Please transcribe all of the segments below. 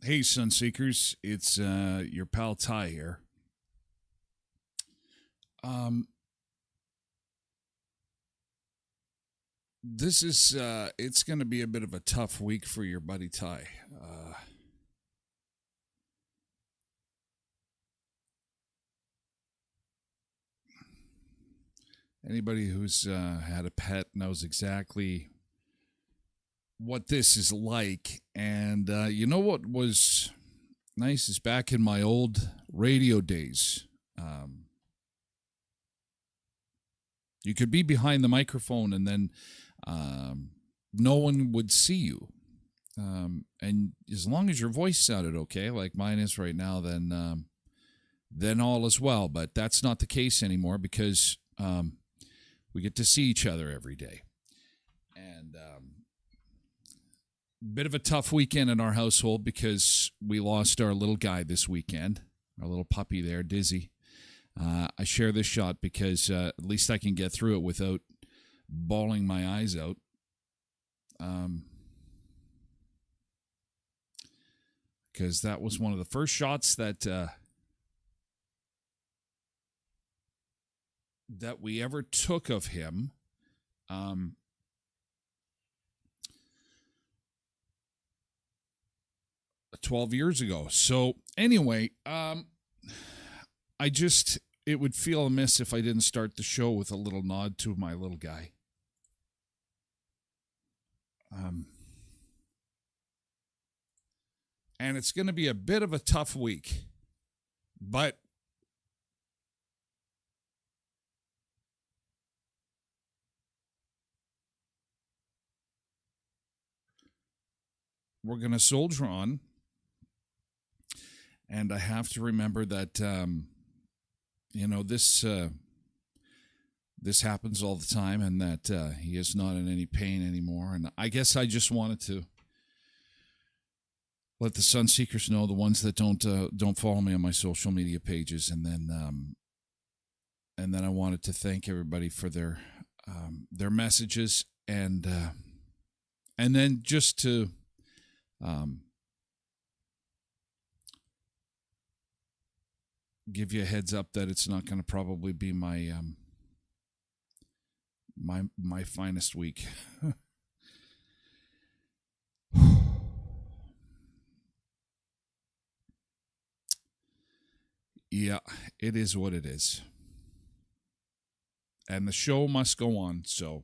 Hey, Sunseekers, it's your pal Ty here. This is it's going to be a bit of a tough week for your buddy Ty. Anybody who's had a pet knows exactly what this is like. And you know what was nice is back in my old radio days, you could be behind the microphone and then no one would see you. And as long as your voice sounded okay, like mine is right now, then all is well. But that's not the case anymore because we get to see each other every day. And bit of a tough weekend in our household because we lost our little guy this weekend, our little puppy there, Dizzy. I share this shot because at least I can get through it without bawling my eyes out. Because that was one of the first shots that we ever took of him. 12 years ago. So anyway, it would feel amiss if I didn't start the show with a little nod to my little guy. And it's going to be a bit of a tough week, but we're going to soldier on. And I have to remember that, this happens all the time and that he is not in any pain anymore. And I guess I just wanted to let the Sunseekers know, the ones that don't follow me on my social media pages. And then I wanted to thank everybody for their messages and then just to give you a heads up that it's not going to probably be my my finest week. Yeah, it is what it is. And the show must go on, so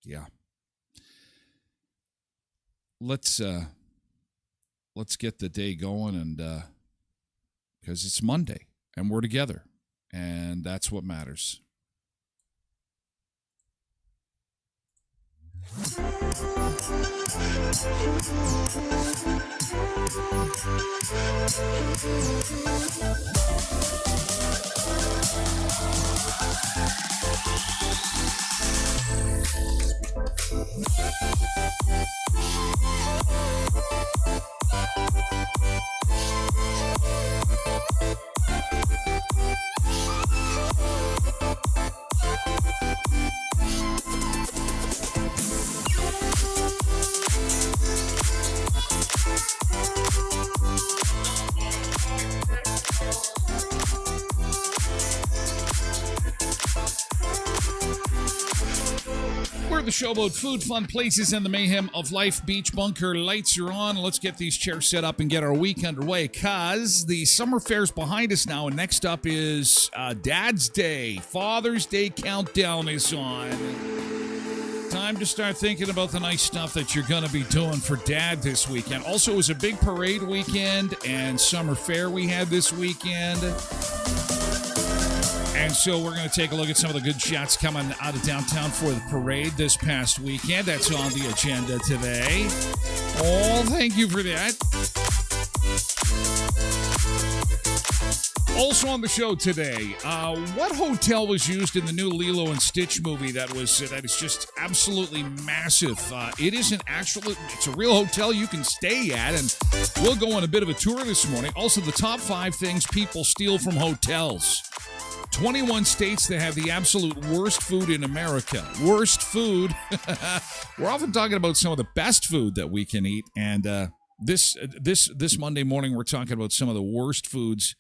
yeah. Let's get the day going, and because it's Monday and we're together, and that's what matters. The show about food, fun places, and the mayhem of life. Beach bunker lights are on. Let's get these chairs set up and get our week underway, because the summer fair's behind us now, and next up is Dad's Day. Father's Day countdown is on. Time to start thinking about the nice stuff that you're going to be doing for Dad this weekend. Also, it was a big parade weekend and summer fair we had this weekend. And so we're going to take a look at some of the good shots coming out of downtown for the parade this past weekend. That's on the agenda today. Oh, thank you for that. Also on the show today, what hotel was used in the new Lilo and Stitch movie that is just absolutely massive? It is it's a real hotel you can stay at, and we'll go on a bit of a tour this morning. Also, the top 5 things people steal from hotels. 21 states that have the absolute worst food in America. Worst food. We're often talking about some of the best food that we can eat, and this Monday morning we're talking about some of the worst foods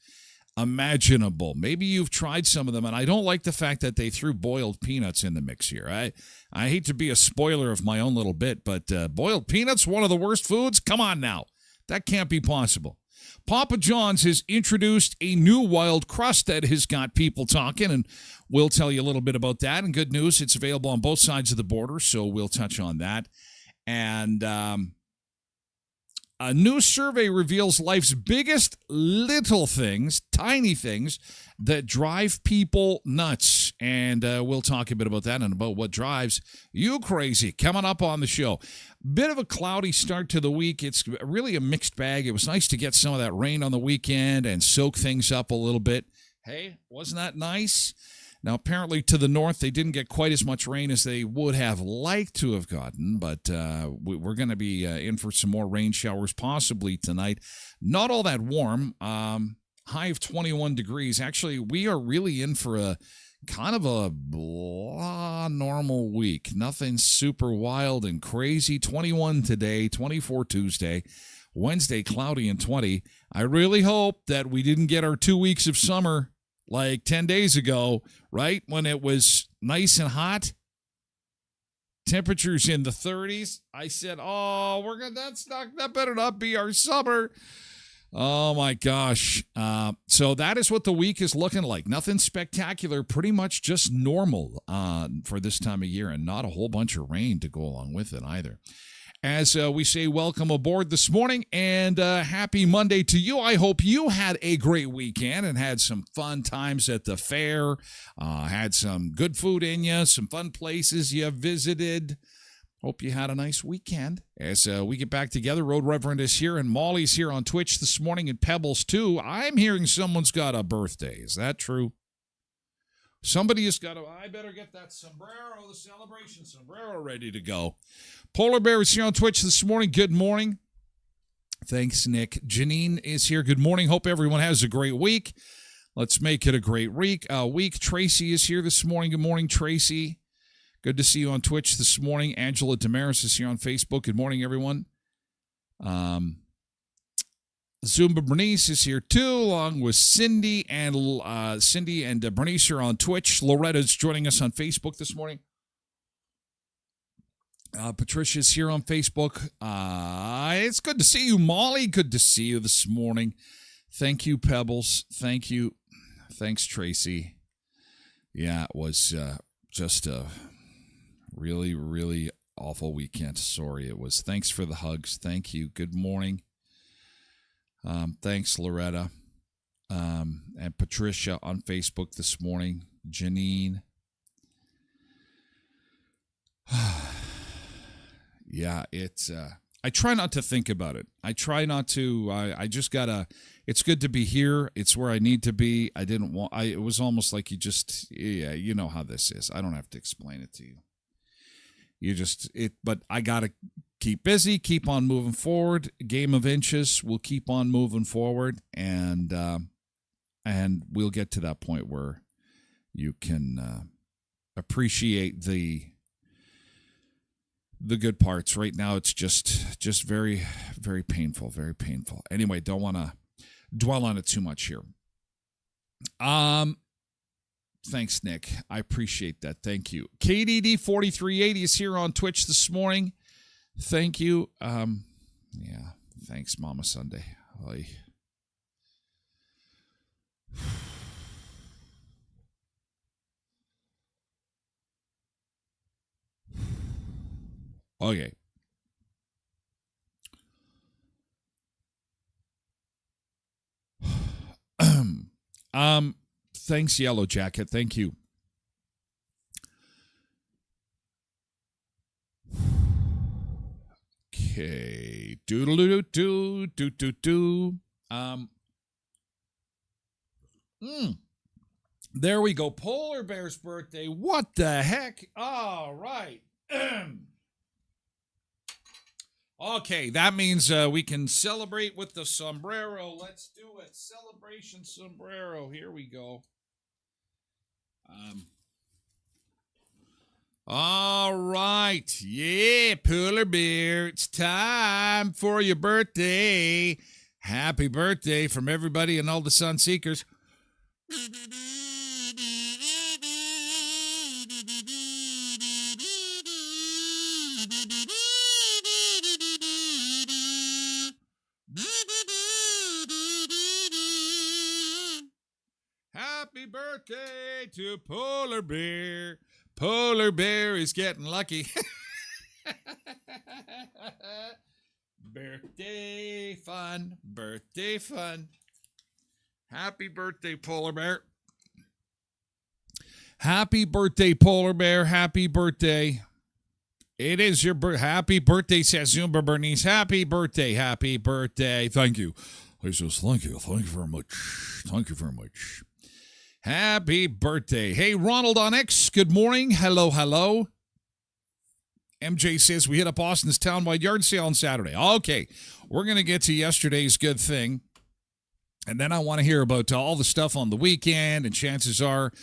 imaginable. Maybe you've tried some of them, and I don't like the fact that they threw boiled peanuts in the mix here. I hate to be a spoiler of my own little bit, but boiled peanuts, one of the worst foods? Come on now. That can't be possible. Papa John's has introduced a new wild crust that has got people talking, and we'll tell you a little bit about that. And good news, it's available on both sides of the border, so we'll touch on that. And a new survey reveals life's biggest little things, tiny things, that drive people nuts. And we'll talk a bit about that and about what drives you crazy coming up on the show. Bit of a cloudy start to the week. It's really a mixed bag. It was nice to get some of that rain on the weekend and soak things up a little bit. Hey, wasn't that nice? Now, apparently to the north, they didn't get quite as much rain as they would have liked to have gotten, but we're going to be in for some more rain showers possibly tonight. Not all that warm. High of 21 degrees. Actually, we are really in for a kind of a normal week. Nothing super wild and crazy. 21 today, 24 Tuesday, Wednesday cloudy and 20. I really hope that we didn't get our 2 weeks of summer like 10 days ago, right? When it was nice and hot. Temperatures in the 30s. I said, that better not be our summer. Oh, my gosh. So that is what the week is looking like. Nothing spectacular, pretty much just normal for this time of year, and not a whole bunch of rain to go along with it either. As we say, welcome aboard this morning, and happy Monday to you. I hope you had a great weekend and had some fun times at the fair, had some good food in you, some fun places you visited. Hope you had a nice weekend. As we get back together, Road Reverend is here, and Molly's here on Twitch this morning, and Pebbles too. I'm hearing someone's got a birthday. Is that true? Somebody has got I better get that sombrero, the celebration sombrero, ready to go. Polar Bear is here on Twitch this morning. Good morning. Thanks, Nick. Janine is here. Good morning. Hope everyone has a great week. Let's make it a great week. Tracy is here this morning. Good morning, Tracy. Good to see you on Twitch this morning. Angela Damaris is here on Facebook. Good morning, everyone. Zumba Bernice is here too, along with Cindy and Bernice are on Twitch. Loretta's joining us on Facebook this morning. Patricia's here on Facebook. It's good to see you, Molly. Good to see you this morning. Thank you, Pebbles. Thank you. Thanks, Tracy. Yeah, it was just a really, really awful weekend. Sorry it was. Thanks for the hugs. Thank you. Good morning. Thanks, Loretta. And Patricia on Facebook this morning. Janine. Yeah, it's I try not to think about it. I try not to. I just gotta. It's good to be here. It's where I need to be. I didn't want. It was almost like you just. Yeah, you know how this is. I don't have to explain it to you. You just it. But I gotta keep busy. Keep on moving forward. Game of inches. We'll keep on moving forward, and we'll get to that point where you can appreciate the good parts. Right now it's just very, very painful, very painful. Anyway, don't want to dwell on it too much here. Thanks, Nick. I appreciate that. Thank you. KDD 4380 is here on Twitch this morning. Thank you. Yeah, thanks, Mama Sunday. Oy. Okay. Thanks, Yellow Jacket. Thank you. Okay. Doodle-doo-doo-doo. There we go. Polar Bear's birthday. What the heck? All right. Okay, that means we can celebrate with the sombrero. Let's do it. Celebration sombrero. Here we go. All right. Yeah, Polar Bear. It's time for your birthday. Happy birthday from everybody and all the sun seekers. Happy birthday to Polar Bear. Polar Bear is getting lucky. Birthday fun. Birthday fun. Happy birthday, Polar Bear. Happy birthday, Polar Bear. Happy birthday. It is your birthday. Happy birthday, says Zumba Bernice. Happy birthday. Happy birthday. Thank you. He says, thank you. Thank you very much. Thank you very much. Happy birthday. Hey, Ronald on X, good morning. Hello, hello. MJ says we hit up Austin's townwide yard sale on Saturday. Okay, we're going to get to yesterday's good thing. And then I want to hear about all the stuff on the weekend, and chances are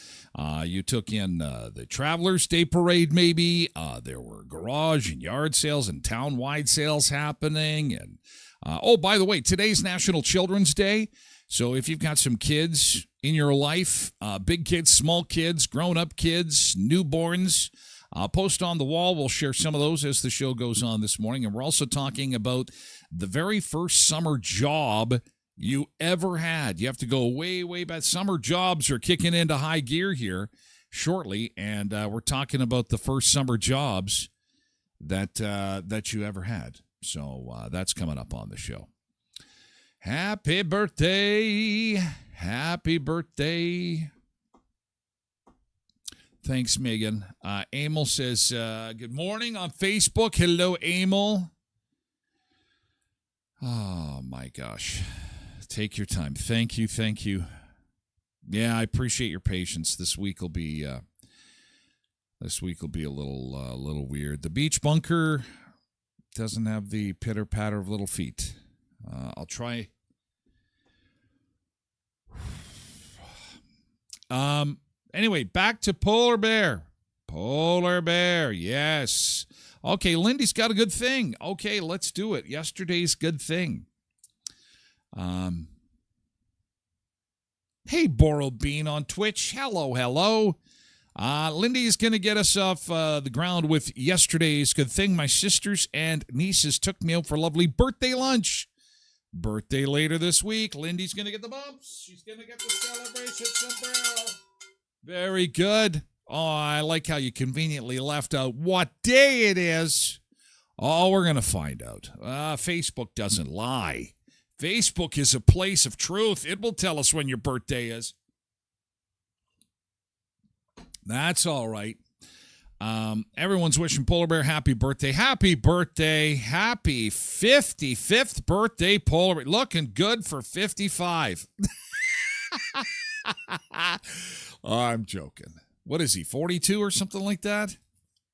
you took in the Travelers Day Parade maybe. There were garage and yard sales and town-wide sales happening. And oh, by the way, today's National Children's Day. So if you've got some kids in your life, big kids, small kids, grown-up kids, newborns, post on the wall. We'll share some of those as the show goes on this morning. And we're also talking about the very first summer job you ever had. You have to go way, way back. Summer jobs are kicking into high gear here shortly, and we're talking about the first summer jobs that you ever had. So that's coming up on the show. Happy birthday. Happy birthday. Thanks, Megan. Emil says, good morning on Facebook. Hello, Emil. Oh, my gosh. Take your time. Thank you. Thank you. Yeah, I appreciate your patience. This week will be a little weird. The beach bunker doesn't have the pitter patter of little feet. I'll try. Anyway, back to Polar Bear. Polar Bear, yes. Okay, Lindy's got a good thing. Okay, let's do it. Yesterday's good thing. Hey, Borrowed Bean on Twitch. Hello, hello. Lindy's going to get us off the ground with yesterday's good thing. My sisters and nieces took me out for lovely birthday lunch. Birthday later this week. Lindy's going to get the bumps. She's going to get the celebration sombrero. Very good. Oh, I like how you conveniently left out what day it is. Oh, we're going to find out. Facebook doesn't lie. Facebook is a place of truth. It will tell us when your birthday is. That's all right. Everyone's wishing Polar Bear happy birthday. Happy birthday. Happy 55th birthday, Polar Bear. Looking good for 55. I'm joking. What is he, 42 or something like that?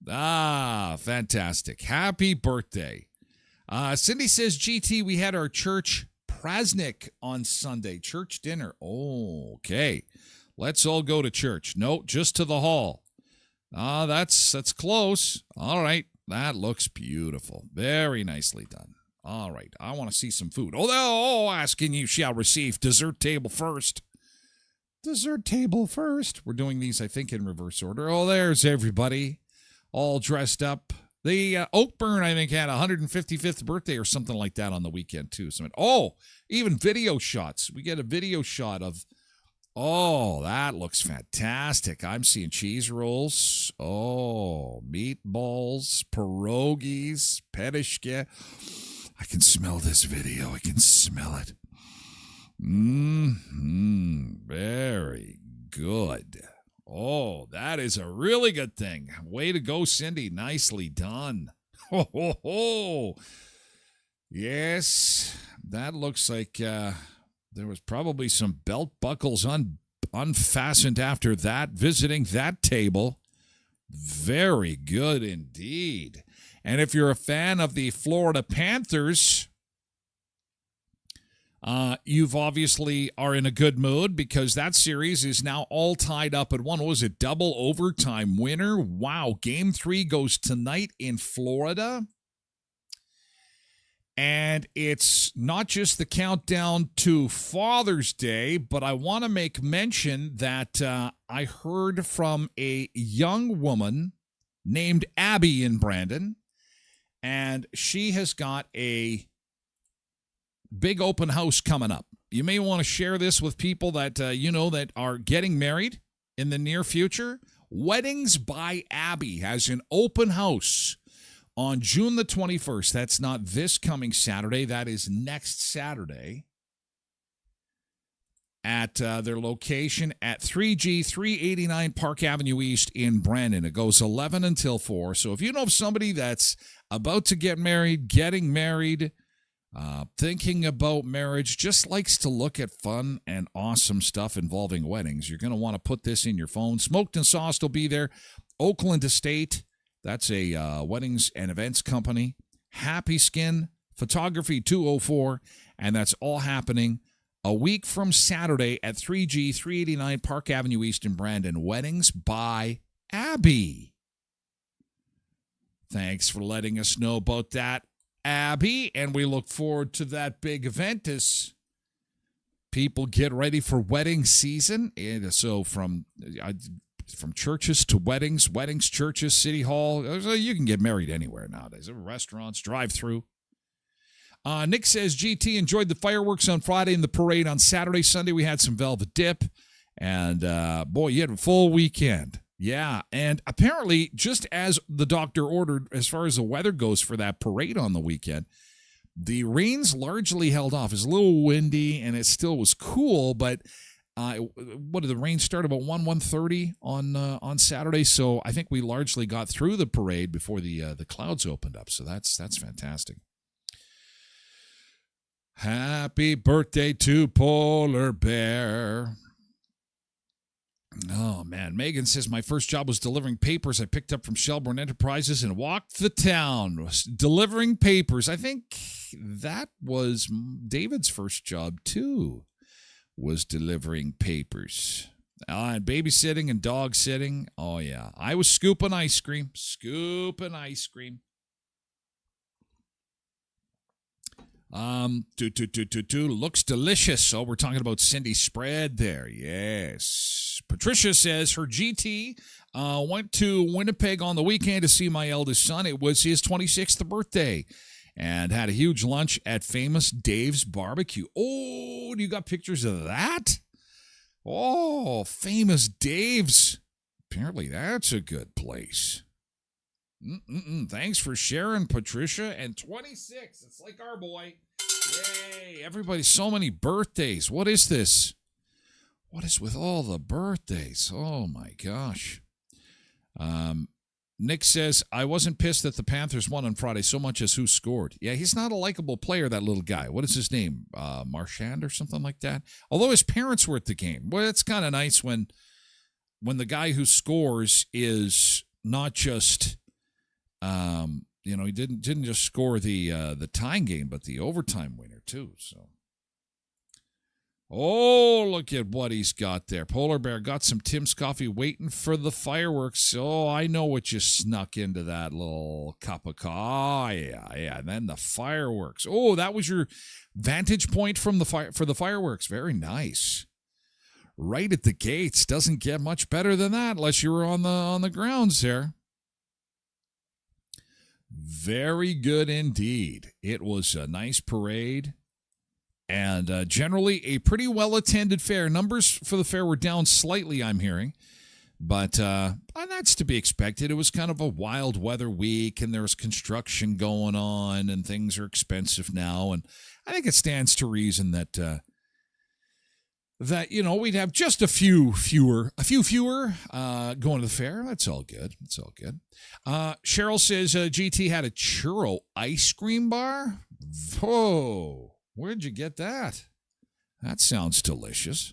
Ah, fantastic. Happy birthday. Cindy says, GT, we had our church Prasnik on Sunday. Church dinner. Oh, okay. Let's all go to church. No, just to the hall. That's close. All right. That looks beautiful. Very nicely done. All right. I want to see some food. Asking you shall receive. Dessert table first. Dessert table first. We're doing these, I think, in reverse order. Oh, there's everybody all dressed up. The Oakburn, I think, had 155th birthday or something like that on the weekend, too. Even video shots. We get a video shot of, that looks fantastic. I'm seeing cheese rolls. Oh, meatballs, pierogies, petishke. I can smell this video. I can smell it. Very good. Oh, that is a really good thing. Way to go, Cindy. Nicely done. Ho, ho, ho. Yes, that looks like there was probably some belt buckles unfastened after that, visiting that table. Very good indeed. And if you're a fan of the Florida Panthers, you've obviously are in a good mood because that series is now all tied up at one. What was it? Double overtime winner. Wow. Game 3 goes tonight in Florida. And it's not just the countdown to Father's Day, but I want to make mention that I heard from a young woman named Abby in Brandon, and she has got a big open house coming up. You may want to share this with people that that are getting married in the near future. Weddings by Abby has an open house on June the 21st. That's not this coming Saturday. That is next Saturday at their location at 3G 389 Park Avenue East in Brandon. It goes 11 until 4. So if you know of somebody that's about to get married, getting married, thinking about marriage, just likes to look at fun and awesome stuff involving weddings, you're going to want to put this in your phone. Smoked and Sauced will be there. Oakland Estate, that's a weddings and events company. Happy Skin, Photography 204, and that's all happening a week from Saturday at 3G 389 Park Avenue East in Brandon. Weddings by Abby. Thanks for letting us know about that, Abby, and we look forward to that big event as people get ready for wedding season. And so from churches to weddings, churches, city hall, you can get married anywhere nowadays. Restaurants, drive-through. Nick says, GT enjoyed the fireworks on Friday and the parade on Saturday. Sunday we had some velvet dip, and boy, you had a full weekend. Yeah, and apparently, just as the doctor ordered, as far as the weather goes for that parade on the weekend, the rains largely held off. It was a little windy, and it still was cool, but what did the rain start about 1:30 on Saturday? So I think we largely got through the parade before the clouds opened up. So that's fantastic. Happy birthday to Polar Bear. Oh, man. Megan says, my first job was delivering papers I picked up from Shelburne Enterprises and walked the town. Delivering papers. I think that was David's first job, too, was delivering papers. And babysitting and dog sitting. Oh, yeah. I was scooping ice cream. Looks delicious. Oh, we're talking about Cindy's spread there. Yes. Patricia says her GT went to Winnipeg on the weekend to see my eldest son. It was his 26th birthday and had a huge lunch at Famous Dave's Barbecue. Oh, you got pictures of that? Oh, Famous Dave's. Apparently that's a good place. Thanks for sharing, Patricia. And 26, it's like our boy. Yay, everybody, so many birthdays. What is this? What is with all the birthdays? Oh, my gosh. Nick says, I wasn't pissed that the Panthers won on Friday so much as who scored. Yeah, he's not a likable player, that little guy. What is his name? Marchand or something like that? Although his parents were at the game. Well, it's kind of nice when the guy who scores is not just, he didn't just score the tying game, but the overtime winner too. So. Oh, look at what he's got there. Polar Bear got some Tim's coffee waiting for the fireworks. Oh, I know what you snuck into that little cup of coffee. Yeah. And then the fireworks. Oh, that was your vantage point from for the fireworks. Very nice. Right at the gates. Doesn't get much better than that unless you were on the grounds there. Very good indeed. It was a nice parade. And generally a pretty well-attended fair. Numbers for the fair were down slightly, I'm hearing. But that's to be expected. It was kind of a wild weather week, and there was construction going on, and things are expensive now. And I think it stands to reason that we'd have just a few fewer going to the fair. That's all good. Cheryl says GT had a churro ice cream bar. Whoa. Where'd you get that? That sounds delicious.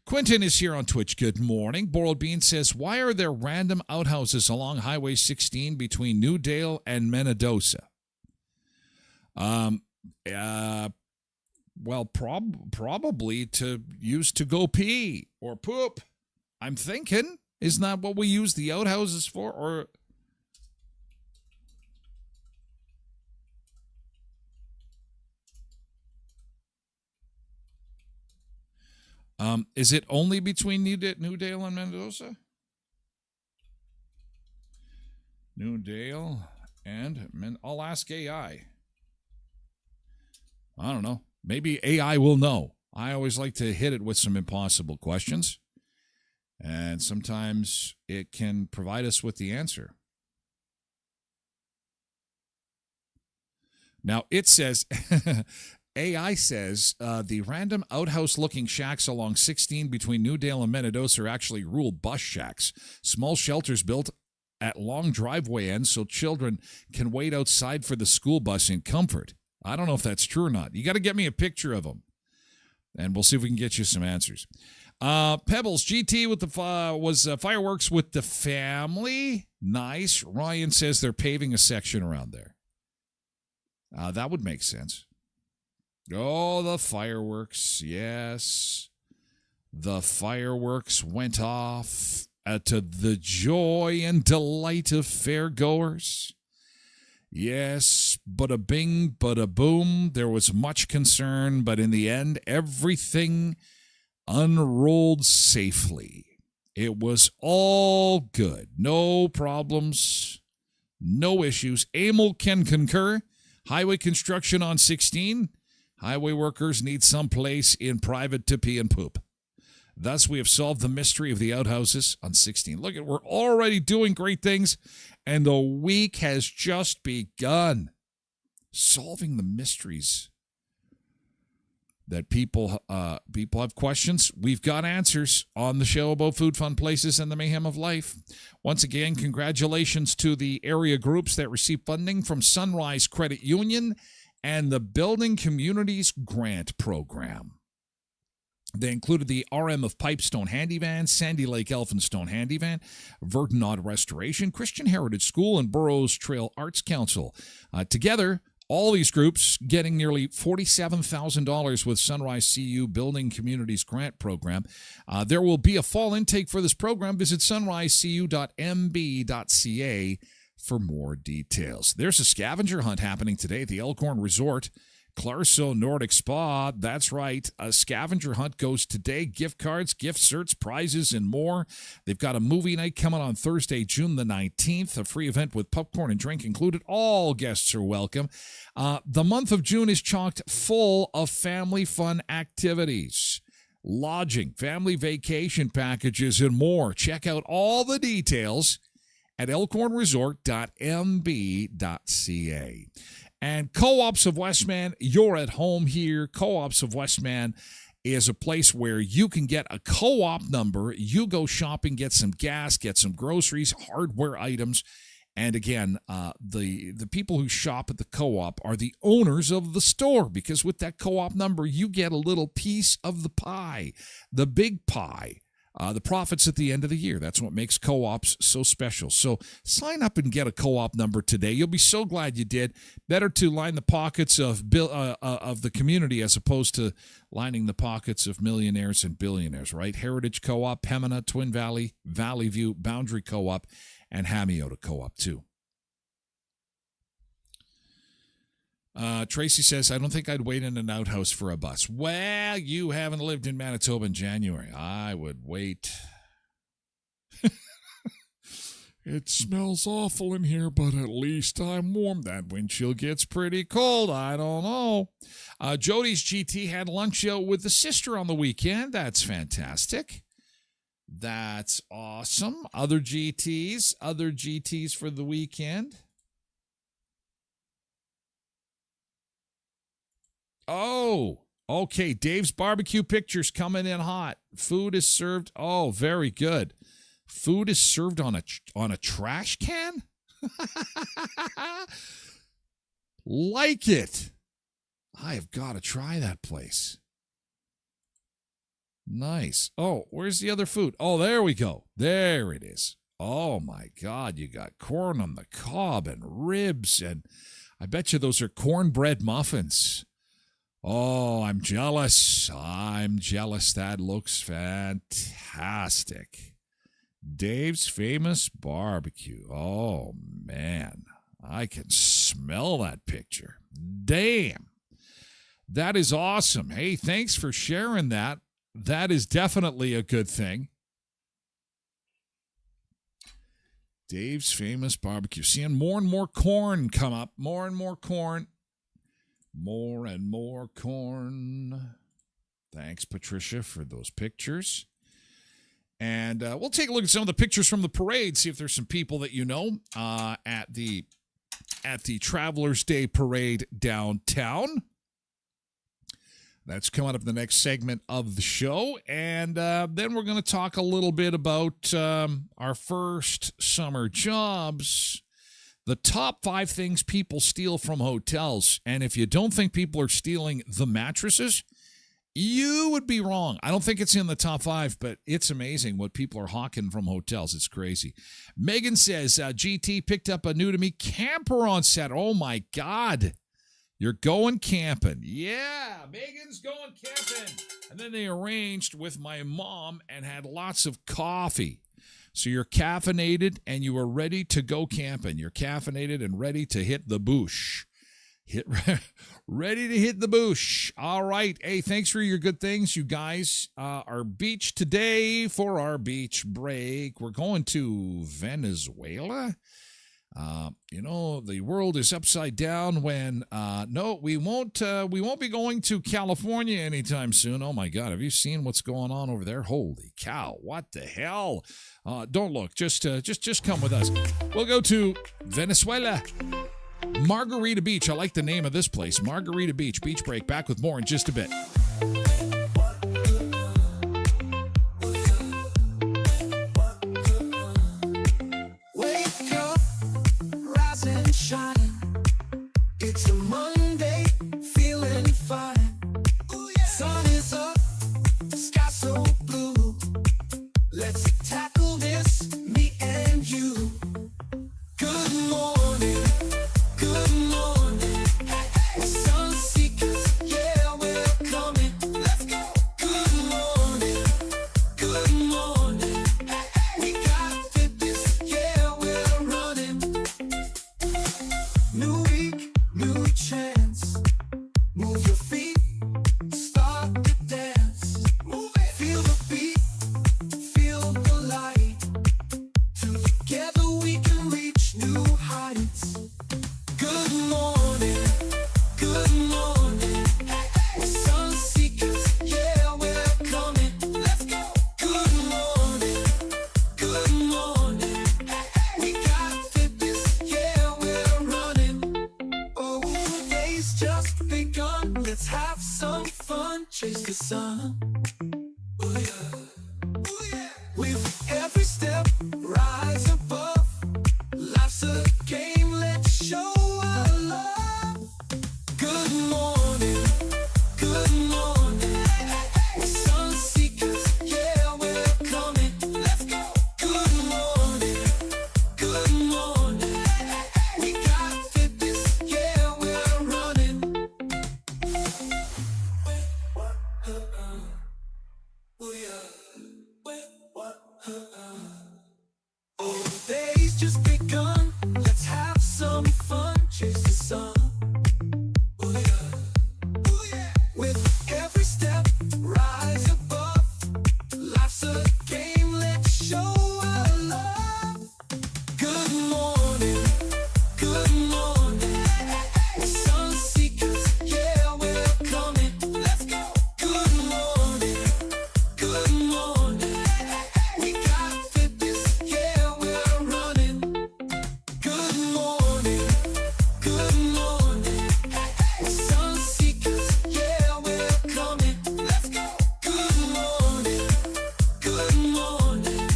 Quentin is here on Twitch. Good morning. Boiled Bean says, why are there random outhouses along Highway 16 between Newdale and Menadosa? Probably to use to go pee or poop. I'm thinking. Isn't that what we use the outhouses for? Or... is it only between Newdale and Mendoza? Newdale and I'll ask AI. I don't know. Maybe AI will know. I always like to hit it with some impossible questions. And sometimes it can provide us with the answer. Now, it says... AI says the random outhouse-looking shacks along 16 between Newdale and Menadosa are actually rural bus shacks. Small shelters built at long driveway ends so children can wait outside for the school bus in comfort. I don't know if that's true or not. You got to get me a picture of them, and we'll see if we can get you some answers. Pebbles, GT with was fireworks with the family. Nice. Ryan says they're paving a section around there. That would make sense. Oh, the fireworks. Yes. The fireworks went off to the joy and delight of fairgoers. Yes, bada bing, bada boom. There was much concern, but in the end, everything unrolled safely. It was all good. No problems, no issues. Emil can concur. Highway construction on 16. Highway workers need some place in private to pee and poop. Thus, we have solved the mystery of the outhouses on 16. Look, we're already doing great things, and the week has just begun. Solving the mysteries that people have questions. We've got answers on the show about food, fun places, and the mayhem of life. Once again, congratulations to the area groups that received funding from Sunrise Credit Union and the Building Communities Grant Program. They included the RM of Pipestone Handyvan, Sandy Lake Elphinstone Handyvan, Verdunod Restoration, Christian Heritage School, and Burroughs Trail Arts Council. Together, all these groups getting nearly $47,000 with Sunrise CU Building Communities Grant Program. There will be a fall intake for this program. Visit sunrisecu.mb.ca for more details. There's a scavenger hunt happening today at the Elkhorn Resort, Clarso Nordic Spa. That's right. A scavenger hunt goes today. Gift cards, gift certs, prizes, and more. They've got a movie night coming on Thursday, June the 19th. A free event with popcorn and drink included. All guests are welcome. The month of June is chocked full of family fun activities. Lodging, family vacation packages, and more. Check out all the details at elkhornresort.mb.ca. And Co-ops of Westman, you're at home here. Co-ops of Westman is a place where you can get a co-op number. You go shopping, get some gas, get some groceries, hardware items. And again, the people who shop at the co-op are the owners of the store, because with that co-op number, you get a little piece of the pie, the big pie, the profits at the end of the year. That's what makes co-ops so special. So sign up and get a co-op number today. You'll be so glad you did. Better to line the pockets of the community as opposed to lining the pockets of millionaires and billionaires, right? Heritage Co-op, Pembina, Twin Valley, Valley View, Boundary Co-op, and Hamiota Co-op too. Tracy says, I don't think I'd wait in an outhouse for a bus. Well, you haven't lived in Manitoba in January. I would wait. It smells awful in here, but at least I'm warm. That windshield gets pretty cold. I don't know. Jody's GT had lunch out with the sister on the weekend. That's fantastic. That's awesome. Other GTs for the weekend. Oh, okay. Dave's barbecue pictures coming in hot. Food is served. Oh, very good. Food is served on a trash can? Like it. I have got to try that place. Nice. Oh, where's the other food? Oh, there we go. There it is. Oh, my God. You got corn on the cob and ribs, and I bet you those are cornbread muffins. Oh, I'm jealous. That looks fantastic. Dave's Famous Barbecue. Oh, man. I can smell that picture. Damn. That is awesome. Hey, thanks for sharing that. That is definitely a good thing. Dave's Famous Barbecue. Seeing more and more corn come up. More and more corn. More and more corn. Thanks, Patricia, for those pictures. And we'll take a look at some of the pictures from the parade, see if there's some people that you know at the Travelers Day Parade downtown. That's coming up in the next segment of the show. And then we're going to talk a little bit about our first summer jobs. The top 5 things people steal from hotels. And if you don't think people are stealing the mattresses, you would be wrong. I don't think it's in the top 5, but it's amazing what people are hawking from hotels. It's crazy. Megan says, GT picked up a new to me camper on set. Oh, my God. You're going camping. Yeah, Megan's going camping. And then they arranged with my mom and had lots of coffee. So you're caffeinated and you are ready to go camping. You're caffeinated and ready to hit the bush. Ready to hit the bush. All right. Hey, thanks for your good things, you guys. Our beach today for our beach break. We're going to Venezuela. The world is upside down when, no, we won't be going to California anytime soon. Oh my God. Have you seen what's going on over there? Holy cow. What the hell? Don't look, just come with us. We'll go to Venezuela. Margarita Beach. I like the name of this place. Margarita Beach. Beach break. Back with more in just a bit. It's a Monday, feeling fine. Sun is up, sky so blue. Let's tackle this, me and you. Good morning, good morning. We're sun seekers, yeah, we're coming. Let's go. Good morning, good morning. We got fitness, yeah, we're running. New week, new chance. Move your feet, start to dance. Move it. Feel the beat, feel the light. Together we can reach new heights. Good morning, good morning. We're sun seekers, yeah, we're coming. Let's go. Good morning, good morning. We got fitness, yeah, we're running. Oh, the day's just begun. Let's have some fun. fun, chase the sun. Oh yeah, oh yeah. With every step, rise above. Life's a game, let's show our love. Good morning, good morning. We're sun seekers, yeah, we're coming. Let's go. Good morning, good morning. We got fitness, yeah, we're running. Oh, the day's just begun. Let's have some fun. Chase the sun. Oh yeah, oh yeah. With every step, rise above. Life's a game. Let's show our love. Good morning, good morning. We're sun seekers, yeah, we're coming. Let's go. Good morning, good morning. We got fitness, yeah, we're running. Good morning, good morning. We're sun seekers, yeah, we're coming. Let's go. Good morning, good morning.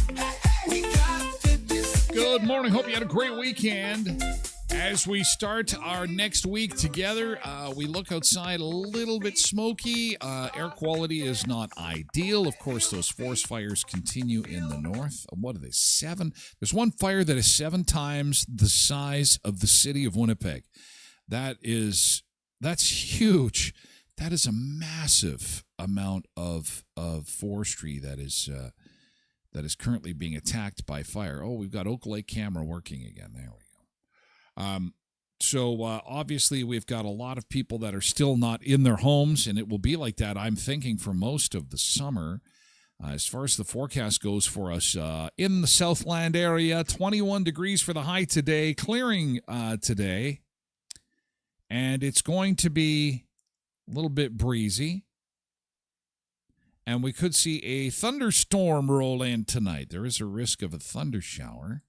We got fitness. Good morning. Hope you had a great weekend. As we start our next week together, we look outside a little bit smoky. Air quality is not ideal. Of course, those forest fires continue in the north. What are they, 7? There's one fire that is 7 times the size of the city of Winnipeg. That's huge. That is a massive amount of forestry that is currently being attacked by fire. Oh, we've got Oak Lake camera working again. There we go. So obviously we've got a lot of people that are still not in their homes, and it will be like that, I'm thinking, for most of the summer. As far as the forecast goes for us in the Southland area, 21 degrees for the high today, clearing today, and it's going to be a little bit breezy. And we could see a thunderstorm roll in tonight. There is a risk of a thunder shower.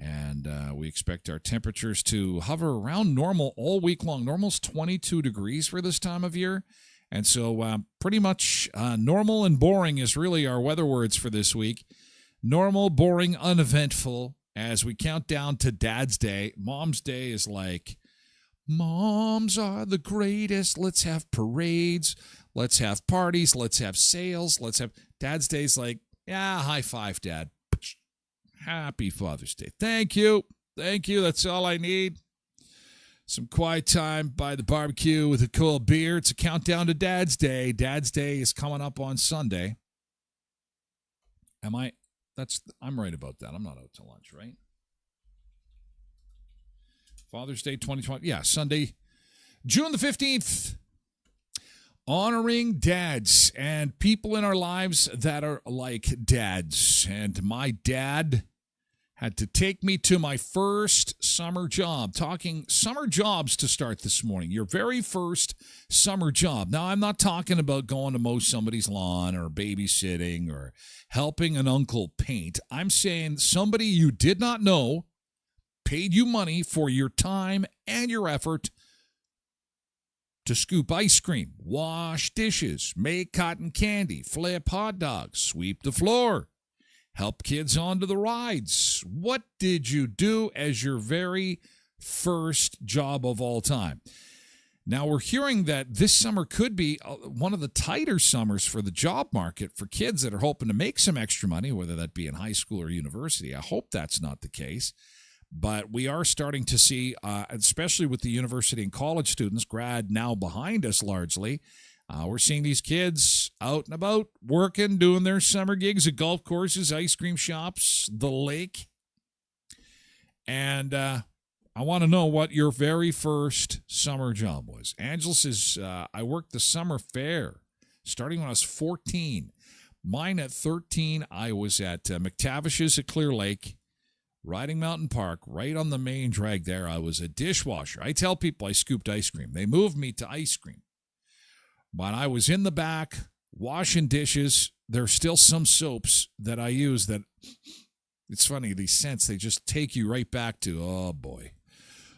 And we expect our temperatures to hover around normal all week long. Normal's 22 degrees for this time of year. And so pretty much normal and boring is really our weather words for this week. Normal, boring, uneventful as we count down to Dad's Day. Mom's Day is like, moms are the greatest. Let's have parades. Let's have parties. Let's have sales. Dad's Day's like, yeah, high five, Dad. Happy Father's Day. Thank you. Thank you. That's all I need. Some quiet time by the barbecue with a cold beer. It's a countdown to Dad's Day. Dad's Day is coming up on Sunday. I'm right about that. I'm not out to lunch, right? Father's Day 2020. Yeah, Sunday, June the 15th. Honoring dads and people in our lives that are like dads. And my dad had to take me to my first summer job. Talking summer jobs to start this morning. Your very first summer job. Now, I'm not talking about going to mow somebody's lawn or babysitting or helping an uncle paint. I'm saying somebody you did not know paid you money for your time and your effort to scoop ice cream, wash dishes, make cotton candy, flip hot dogs, sweep the floor, help kids onto the rides. What did you do as your very first job of all time? Now, we're hearing that this summer could be one of the tighter summers for the job market for kids that are hoping to make some extra money, whether that be in high school or university. I hope that's not the case. But we are starting to see, especially with the university and college students, grad now behind us largely, we're seeing these kids out and about working, doing their summer gigs at golf courses, ice cream shops, the lake. And I want to know what your very first summer job was. Angela says, I worked the summer fair starting when I was 14. Mine at 13, I was at McTavish's at Clear Lake. Riding Mountain Park, right on the main drag there. I was a dishwasher. I tell people I scooped ice cream. They moved me to ice cream. But I was in the back washing dishes. There's still some soaps that I use that, it's funny, these scents, they just take you right back to, oh boy,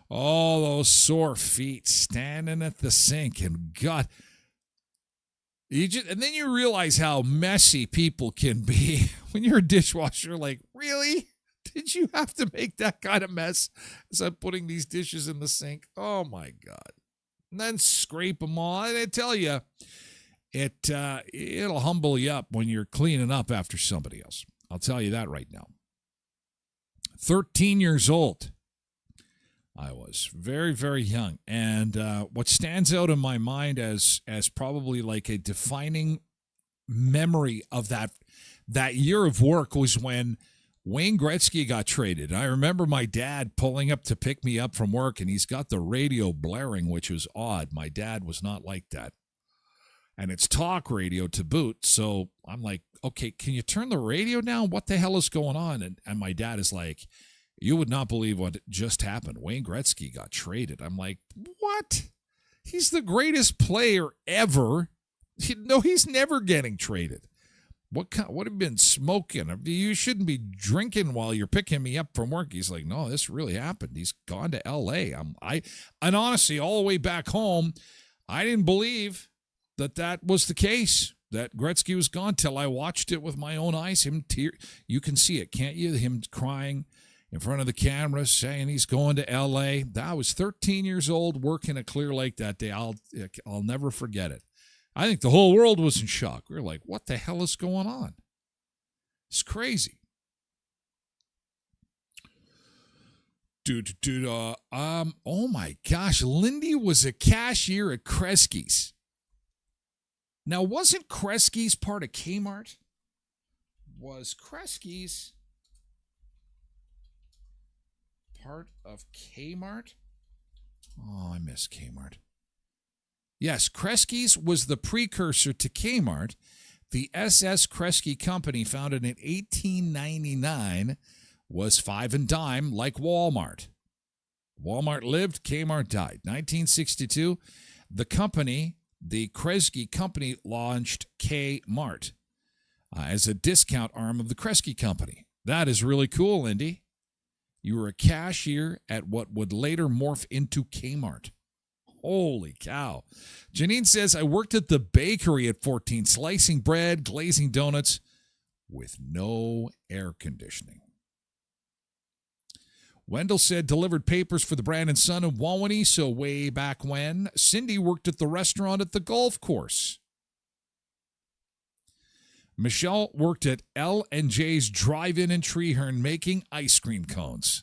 all those sore feet standing at the sink. And God, And then you realize how messy people can be when you're a dishwasher. Like, really? Did you have to make that kind of mess as I'm putting these dishes in the sink? Oh my God. And then scrape them all. And I tell you, it'll humble you up when you're cleaning up after somebody else. I'll tell you that right now. 13 years old. I was very, very young. And what stands out in my mind as probably like a defining memory of that year of work was when Wayne Gretzky got traded. I remember my dad pulling up to pick me up from work, and he's got the radio blaring, which was odd. My dad was not like that. And it's talk radio to boot. So I'm like, okay, can you turn the radio down? What the hell is going on? And my dad is like, you would not believe what just happened. Wayne Gretzky got traded. I'm like, what? He's the greatest player ever. No, he's never getting traded. What have you been smoking? You shouldn't be drinking while you're picking me up from work. He's like, no, this really happened. He's gone to L.A. And honestly, all the way back home, I didn't believe that was the case, that Gretzky was gone, till I watched it with my own eyes. You can see it, can't you? Him crying in front of the camera, saying he's going to L.A. I was 13 years old working at Clear Lake that day. I'll never forget it. I think the whole world was in shock. We were like, what the hell is going on? It's crazy. Oh my gosh, Lindy was a cashier at Kresge's. Now, wasn't Kresge's part of Kmart? Was Kresge's part of Kmart? Oh, I miss Kmart. Yes, Kresge's was the precursor to Kmart. The S.S. Kresge Company, founded in 1899, was five and dime like Walmart. Walmart lived, Kmart died. 1962, the Kresge Company, launched Kmart as a discount arm of the Kresge Company. That is really cool, Indy. You were a cashier at what would later morph into Kmart. Holy cow. Janine says, I worked at the bakery at 14, slicing bread, glazing donuts with no air conditioning. Wendell said, delivered papers for the Brandon Sun of Wawani, so way back when. Cindy worked at the restaurant at the golf course. Michelle worked at L&J's Drive-In in Treeherne making ice cream cones.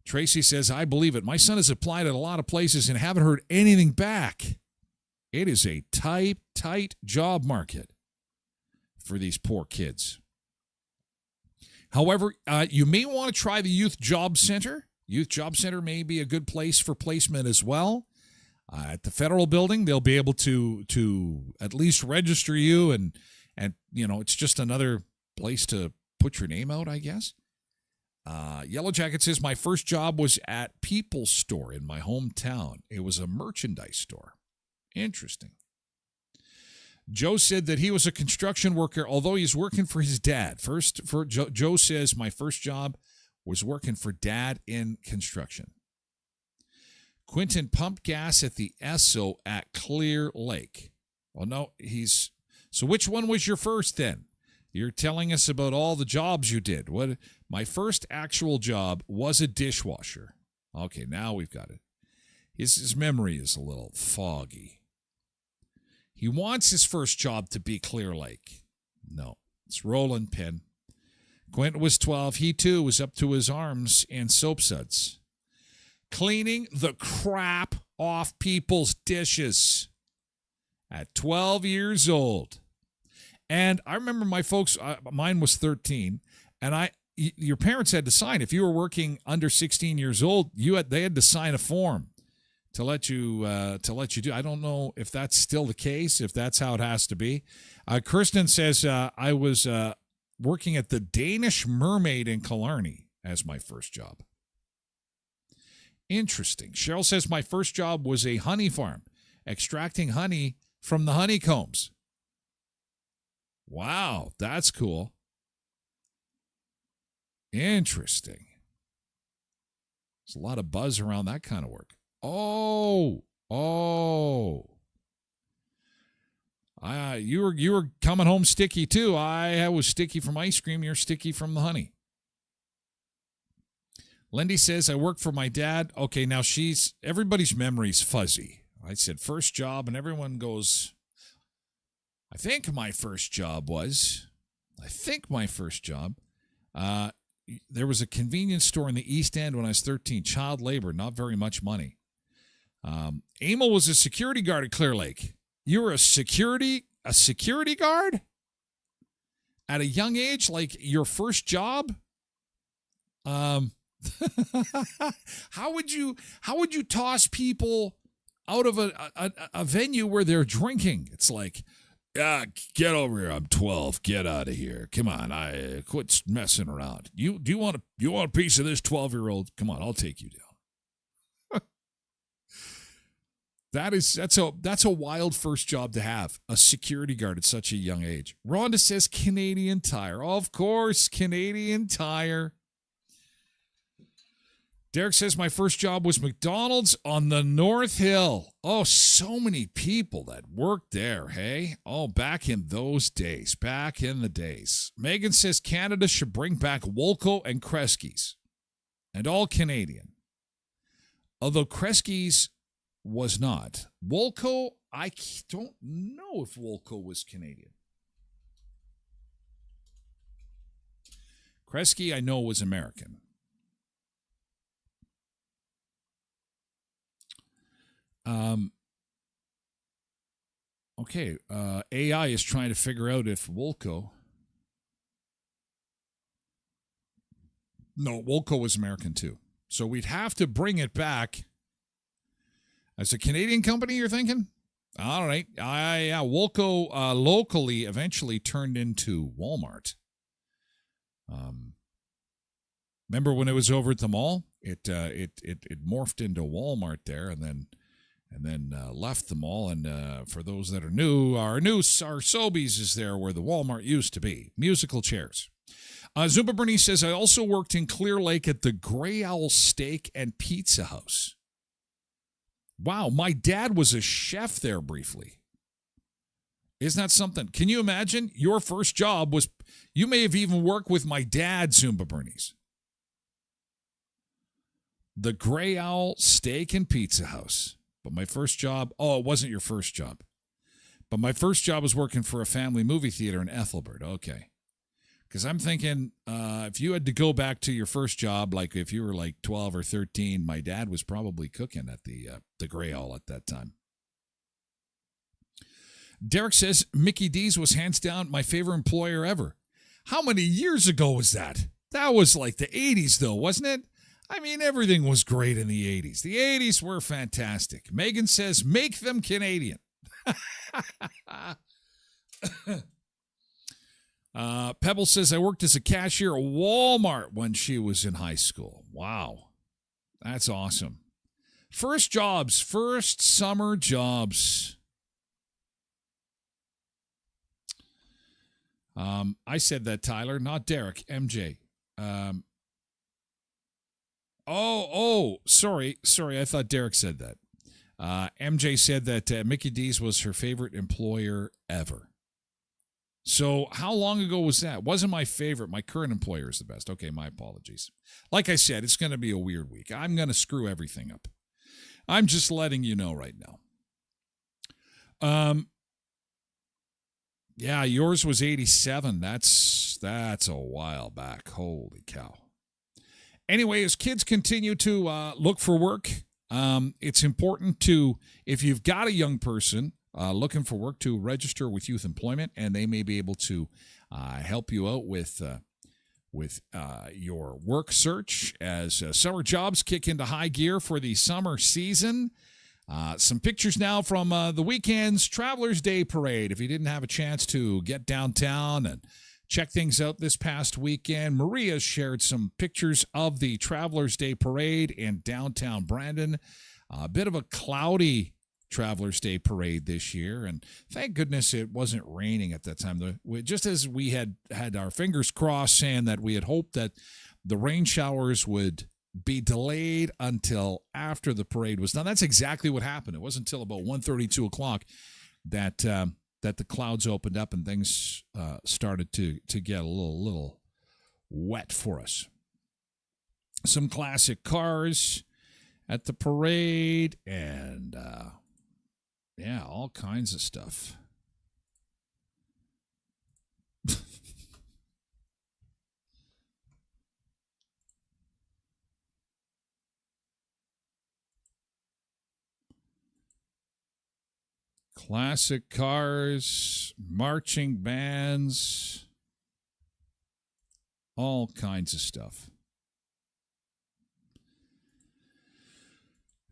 Tracy says, I believe it. My son has applied at a lot of places and haven't heard anything back. It is a tight job market for these poor kids. However, you may want to try the Youth Job Center. Youth Job Center may be a good place for placement as well. At the federal building, they'll be able to at least register you, and it's just another place to put your name out, I guess. Yellow Jacket says, my first job was at People's Store in my hometown. It was a merchandise store. Interesting. Joe said that he was a construction worker, although he's working for his dad. Joe says, my first job was working for Dad in construction. Quentin pumped gas at the Esso at Clear Lake. Well, no, so which one was your first then? You're telling us about all the jobs you did. My first actual job was a dishwasher. Okay, now we've got it. His memory is a little foggy. He wants his first job to be Clear Lake. No, it's Roland Penn. Quentin was 12. He, too, was up to his arms in soap suds, cleaning the crap off people's dishes at 12 years old. And I remember my folks, mine was 13, and your parents had to sign. If you were working under 16 years old, they had to sign a form to let you do. I don't know if that's still the case, if that's how it has to be. Kirsten says, I was working at the Danish Mermaid in Killarney as my first job. Interesting. Cheryl says, my first job was a honey farm, extracting honey from the honeycombs. Wow, that's cool. Interesting. There's a lot of buzz around that kind of work. Oh. You were coming home sticky too. I was sticky from ice cream. You're sticky from the honey. Lindy says, I work for my dad. Okay, now everybody's memory's fuzzy. I said first job, and everyone goes, I think my first job. There was a convenience store in the East End when I was 13. Child labor, not very much money. Emil was a security guard at Clear Lake. You were a security guard at a young age, like your first job. How would you toss people out of a venue where they're drinking? It's like, get over here. I'm 12. Get out of here. Come on. I quit messing around. Do you want a piece of this 12-year-old? Come on, I'll take you down. That's a wild first job to have, a security guard at such a young age. Rhonda says Canadian Tire. Of course, Canadian Tire. Derek says my first job was McDonald's on the North Hill. Oh, so many people that worked there, hey? Oh, back in those days, back in the days. Megan says Canada should bring back Wolco and Kresge's and all Canadian. Although Kresge's was not. Wolco, I don't know if Wolco was Canadian. Kresge, I know, was American. Okay, AI is trying to figure out if Wolco... No, Wolco was American too. So we'd have to bring it back. As a Canadian company, you're thinking? All right. Yeah, Wolco locally eventually turned into Walmart. Remember when it was over at the mall? It morphed into Walmart there, and then left the mall. And for those that are new, our Sobeys is there where the Walmart used to be. Musical chairs. Zumba Bernice says, I also worked in Clear Lake at the Grey Owl Steak and Pizza House. Wow, my dad was a chef there briefly. Isn't that something? Can you imagine? Your first job was, you may have even worked with my dad, Zumba Bernice. The Grey Owl Steak and Pizza House. But my first job, it wasn't your first job. But my first job was working for a family movie theater in Ethelbert. Okay. Because I'm thinking, if you had to go back to your first job, like if you were like 12 or 13, my dad was probably cooking at the Grey Owl at that time. Derek says, Mickey D's was hands down my favorite employer ever. How many years ago was that? That was like the 80s, though, wasn't it? I mean, everything was great in the 80s. The 80s were fantastic. Megan says, make them Canadian. Pebble says, I worked as a cashier at Walmart when she was in high school. Wow. That's awesome. First summer jobs. I said that, Tyler, not Derek, MJ. Sorry. I thought Derek said that. MJ said that Mickey D's was her favorite employer ever. So how long ago was that? Wasn't my favorite. My current employer is the best. Okay, my apologies. Like I said, it's going to be a weird week. I'm going to screw everything up. I'm just letting you know right now. Yeah, yours was 87. That's a while back. Holy cow. Anyway, as kids continue to look for work, it's important to, if you've got a young person looking for work, to register with Youth Employment, and they may be able to help you out with your work search as summer jobs kick into high gear for the summer season. Some pictures now from the weekend's Travelers Day Parade. If you didn't have a chance to get downtown and check things out this past weekend, Maria shared some pictures of the Travelers Day Parade in downtown Brandon. A bit of a cloudy Travelers Day Parade this year, and thank goodness it wasn't raining at that time. Just as we had our fingers crossed, saying that we had hoped that the rain showers would be delayed until after the parade was done. That's exactly what happened. It wasn't until about 1:30, 2 o'clock that that the clouds opened up and things started to get a little wet for us. Some classic cars at the parade, and all kinds of stuff. Classic cars, marching bands, all kinds of stuff.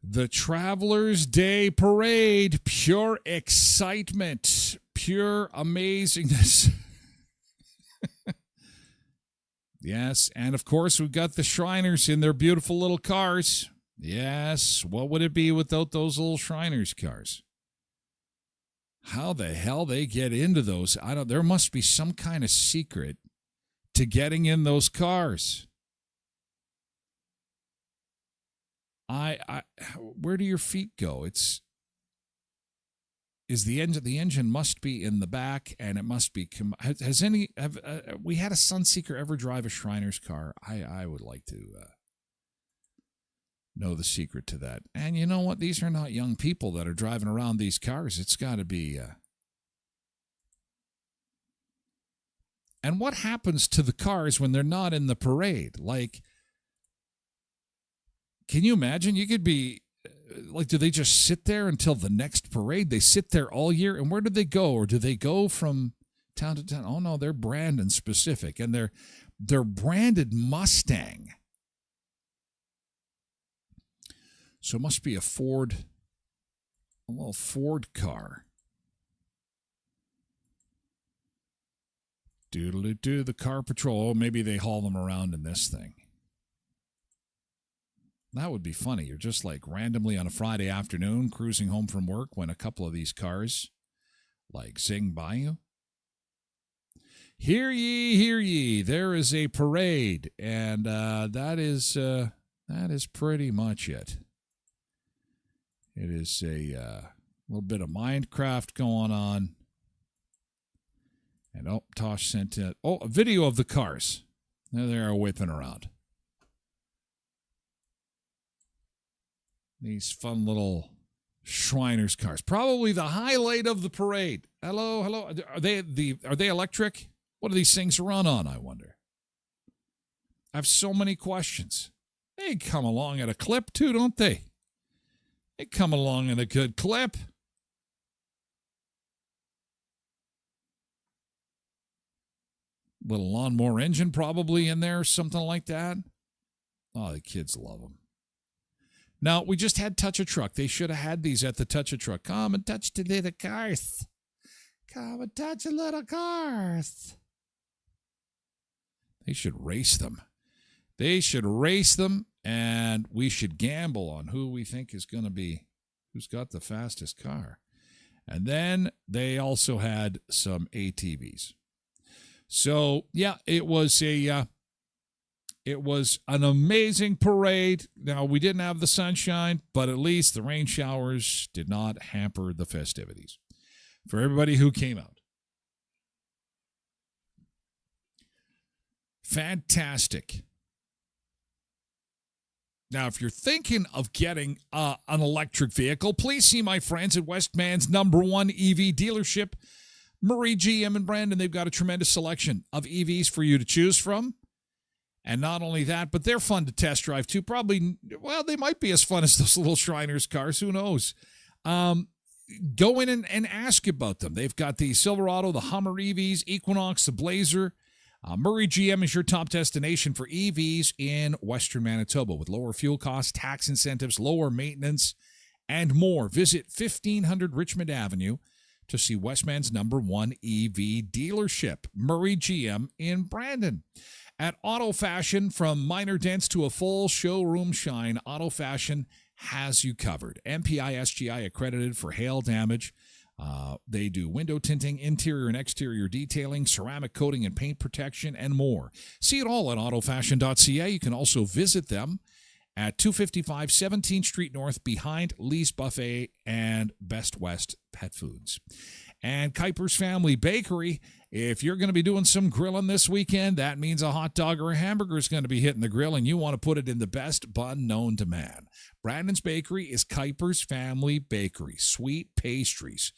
The Travelers Day Parade, pure excitement, pure amazingness. Yes, and of course we've got the Shriners in their beautiful little cars. Yes, what would it be without those little Shriners cars? How the hell they get into those? There must be some kind of secret to getting in those cars. Where do your feet go? The engine must be in the back, and it must be. We had a Sunseeker ever drive a Shriner's car? I would like to know the secret to that. And you know what? These are not young people that are driving around these cars. It's got to be. And what happens to the cars when they're not in the parade? Like, can you imagine? You could be like, do they just sit there until the next parade? They sit there all year, and where do they go? Or do they go from town to town? Oh no, they're Brandon specific, and they're branded Mustang. So it must be a little Ford car. Doodle-doo, the car patrol. Oh, maybe they haul them around in this thing. That would be funny. You're just like randomly on a Friday afternoon cruising home from work when a couple of these cars like zing by you. Hear ye, there is a parade, and that is pretty much it. It is a little bit of Minecraft going on. And Tosh sent a video of the cars. There they are whipping around. These fun little Shriners cars. Probably the highlight of the parade. Hello. Are they electric? What do these things run on, I wonder? I have so many questions. They come along at a clip too, don't they? They come along in a good clip. Little lawnmower engine probably in there, something like that. Oh, the kids love them. Now, we just had Touch a Truck. They should have had these at the Touch a Truck. Come and touch the little cars. Come and touch the little cars. They should race them. And we should gamble on who we think is going to be, who's got the fastest car. And then they also had some ATVs. So, yeah, it was an amazing parade. Now, we didn't have the sunshine, but at least the rain showers did not hamper the festivities for everybody who came out. Fantastic. Now, if you're thinking of getting an electric vehicle, please see my friends at Westman's #1 EV dealership, Murray GM in Brandon. They've got a tremendous selection of EVs for you to choose from. And not only that, but they're fun to test drive too. Probably, well, they might be as fun as those little Shriners cars. Who knows? Go in and ask about them. They've got the Silverado, the Hummer EVs, Equinox, the Blazer. Murray GM is your top destination for EVs in Western Manitoba with lower fuel costs, tax incentives, lower maintenance, and more. Visit 1500 Richmond Avenue to see Westman's #1 EV dealership, Murray GM in Brandon. At Auto Fashion, from minor dents to a full showroom shine, Auto Fashion has you covered. MPI SGI accredited for hail damage. They do window tinting, interior and exterior detailing, ceramic coating and paint protection, and more. See it all at autofashion.ca. You can also visit them at 255 17th Street North behind Lee's Buffet and Best West Pet Foods. And Kuiper's Family Bakery, if you're going to be doing some grilling this weekend, that means a hot dog or a hamburger is going to be hitting the grill, and you want to put it in the best bun known to man. Brandon's Bakery is Kuiper's Family Bakery. Sweet pastries.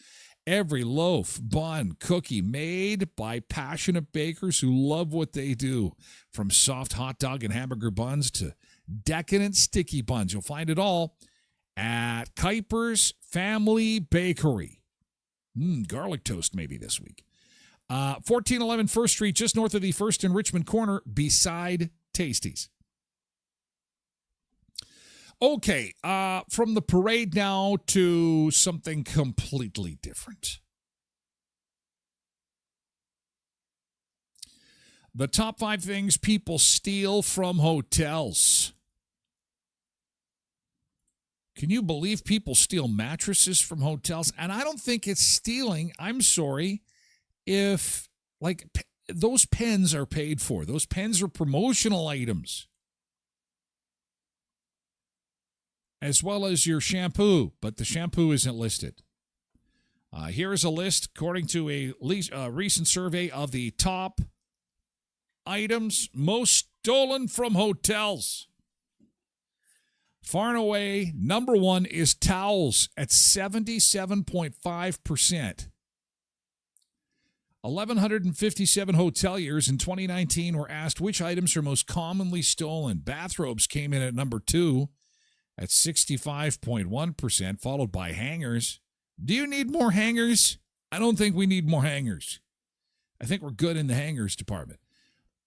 Every loaf, bun, cookie made by passionate bakers who love what they do. From soft hot dog and hamburger buns to decadent sticky buns. You'll find it all at Kuiper's Family Bakery. Garlic toast maybe this week. 1411 First Street, just north of the First and Richmond corner, beside Tasties. Okay, from the parade now to something completely different. The top 5 things people steal from hotels. Can you believe people steal mattresses from hotels? And I don't think it's stealing. I'm sorry if, those pens are paid for. Those pens are promotional items. As well as your shampoo, but the shampoo isn't listed. Here is a list according to a recent survey of the top items most stolen from hotels. Far and away, number 1 is towels at 77.5%. 1,157 hoteliers in 2019 were asked which items are most commonly stolen. Bathrobes came in at number 2 at 65.1%, followed by hangers. Do you need more hangers? I don't think we need more hangers. I think we're good in the hangers department.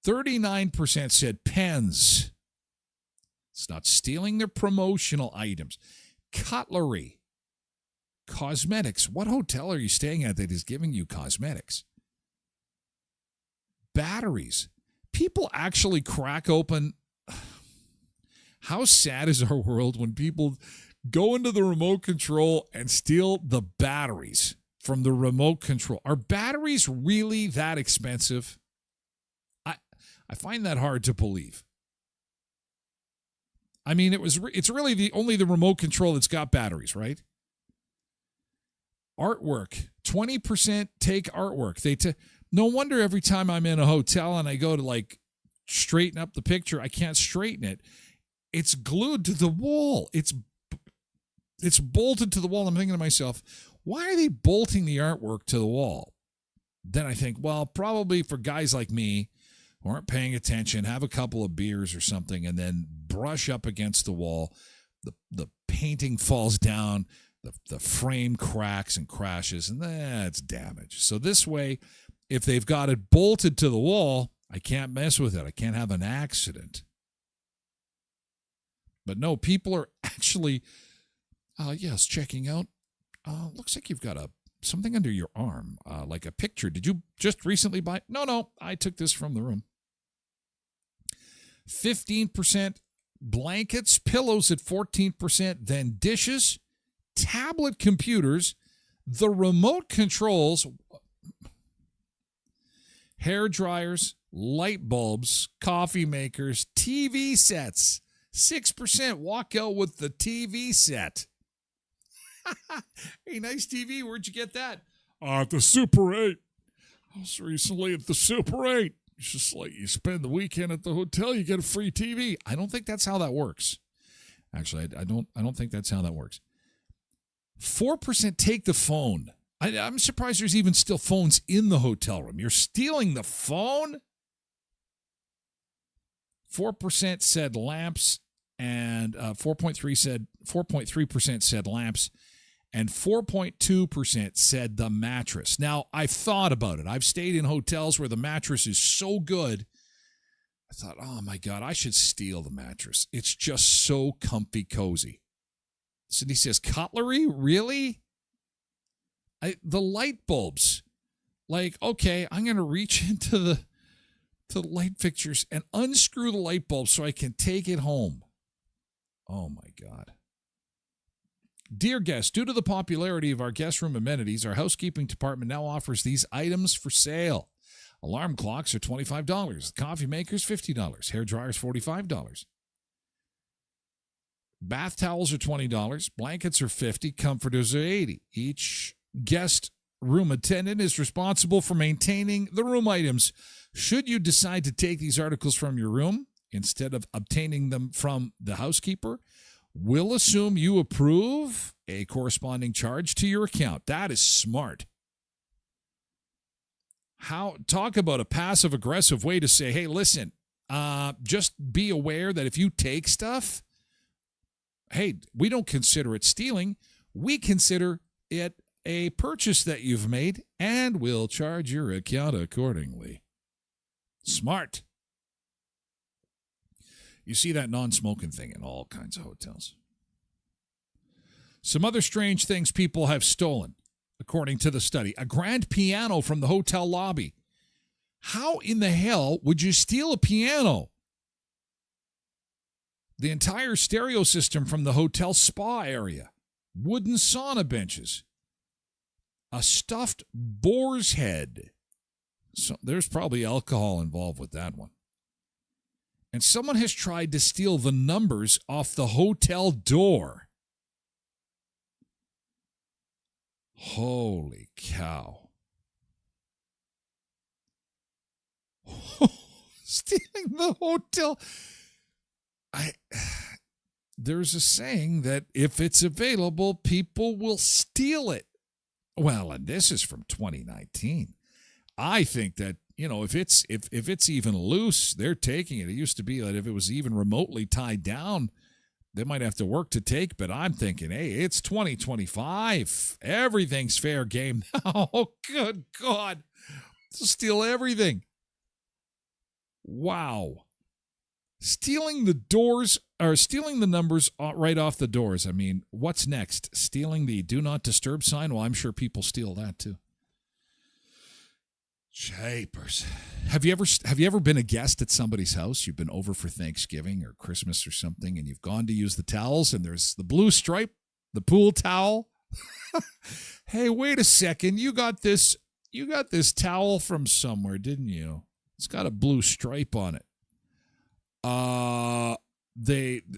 39% said pens. It's not stealing their promotional items. Cutlery. Cosmetics. What hotel are you staying at that is giving you cosmetics? Batteries. People actually crack open. How sad is our world when people go into the remote control and steal the batteries from the remote control? Are batteries really that expensive? I find that hard to believe. I mean, it's really only the remote control that's got batteries, right? Artwork. 20% take artwork. No wonder every time I'm in a hotel and I go to straighten up the picture, I can't straighten it. It's glued to the wall. It's bolted to the wall. I'm thinking to myself, why are they bolting the artwork to the wall? Then I think, well, probably for guys like me who aren't paying attention, have a couple of beers or something, and then brush up against the wall. The painting falls down, the frame cracks and crashes, and that's damage. So this way, if they've got it bolted to the wall, I can't mess with it. I can't have an accident. But no, people are actually, checking out. Looks like you've got something under your arm, like a picture. Did you just recently buy? No, I took this from the room. 15% blankets, pillows at 14%, then dishes, tablet computers, the remote controls, hair dryers, light bulbs, coffee makers, TV sets. 6% walk out with the TV set. Hey, nice TV. Where'd you get that? At the Super 8. I was recently at the Super 8. It's just like you spend the weekend at the hotel, you get a free TV. I don't think that's how that works. Actually, I don't think that's how that works. 4% take the phone. I'm surprised there's even still phones in the hotel room. You're stealing the phone? 4% said lamps, and 4.3% said lamps, and 4.2% said the mattress. Now, I've thought about it. I've stayed in hotels where the mattress is so good. I thought, oh my God, I should steal the mattress. It's just so comfy, cozy. Cindy says, cutlery? Really? The light bulbs. Okay, I'm going to reach into the light fixtures and unscrew the light bulb so I can take it home. Oh my God. Dear guests, due to the popularity of our guest room amenities, our housekeeping department now offers these items for sale. Alarm clocks are $25. Coffee makers, $50. Hair dryers, $45. Bath towels are $20. Blankets are $50. Comforters are $80. Each guest room attendant is responsible for maintaining the room items. Should you decide to take these articles from your room instead of obtaining them from the housekeeper, we'll assume you approve a corresponding charge to your account. That is smart. Talk about a passive-aggressive way to say, hey, listen, just be aware that if you take stuff, hey, we don't consider it stealing. We consider it a purchase that you've made, and we'll charge your account accordingly. Smart. You see that non-smoking thing in all kinds of hotels. Some other strange things people have stolen, according to the study. A grand piano from the hotel lobby. How in the hell would you steal a piano? The entire stereo system from the hotel spa area. Wooden sauna benches. A stuffed boar's head. So there's probably alcohol involved with that one. And someone has tried to steal the numbers off the hotel door. Holy cow. Stealing the hotel. There's a saying that if it's available, people will steal it. Well, and this is from 2019. I think that, if it's even loose, they're taking it. It used to be that if it was even remotely tied down, they might have to work to take, but I'm thinking, hey, it's 2025. Everything's fair game now. Oh, good God. Steal everything. Wow. Stealing the doors, or stealing the numbers right off the doors. I mean, what's next? Stealing the do not disturb sign? Well, I'm sure people steal that too. Japers. Have you ever been a guest at somebody's house? You've been over for Thanksgiving or Christmas or something, and you've gone to use the towels, and there's the blue stripe, the pool towel. Hey, wait a second. You got this towel from somewhere, didn't you? It's got a blue stripe on it.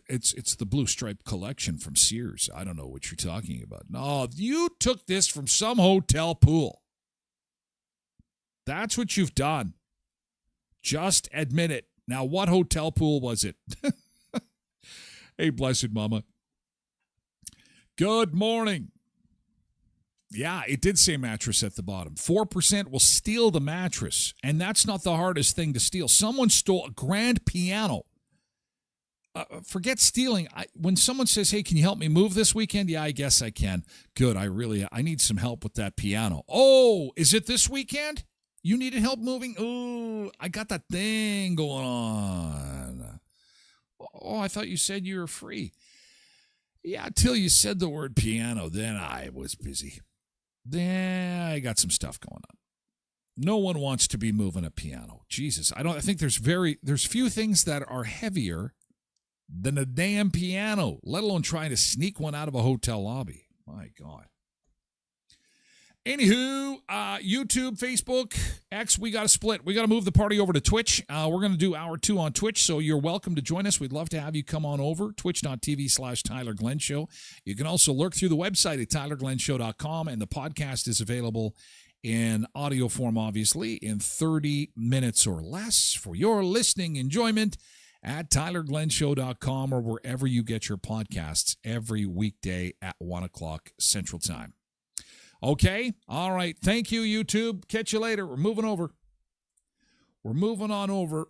It's the blue stripe collection from Sears. I don't know what you're talking about. No, you took this from some hotel pool. That's what you've done. Just admit it. Now, what hotel pool was it? Hey, blessed mama. Good morning. Yeah, it did say mattress at the bottom. 4% will steal the mattress, and that's not the hardest thing to steal. Someone stole a grand piano. Forget stealing. When someone says, hey, can you help me move this weekend? Yeah, I guess I can. Good. I need some help with that piano. Oh, is it this weekend? You needed help moving? Ooh, I got that thing going on. Oh, I thought you said you were free. Yeah, till you said the word piano, then I was busy. Then I got some stuff going on. No one wants to be moving a piano. Jesus, I think there's few things that are heavier than a damn piano, let alone trying to sneak one out of a hotel lobby. My God. Anywho, YouTube, Facebook, X, we got to split. We got to move the party over to Twitch. We're going to do hour 2 on Twitch, so you're welcome to join us. We'd love to have you come on over, twitch.tv/Tyler Glen Show. You can also lurk through the website at tylerglenshow.com, and the podcast is available in audio form, obviously, in 30 minutes or less for your listening enjoyment at tylerglenshow.com or wherever you get your podcasts every weekday at 1 o'clock Central Time. Okay? All right. Thank you, YouTube. Catch you later. We're moving on over.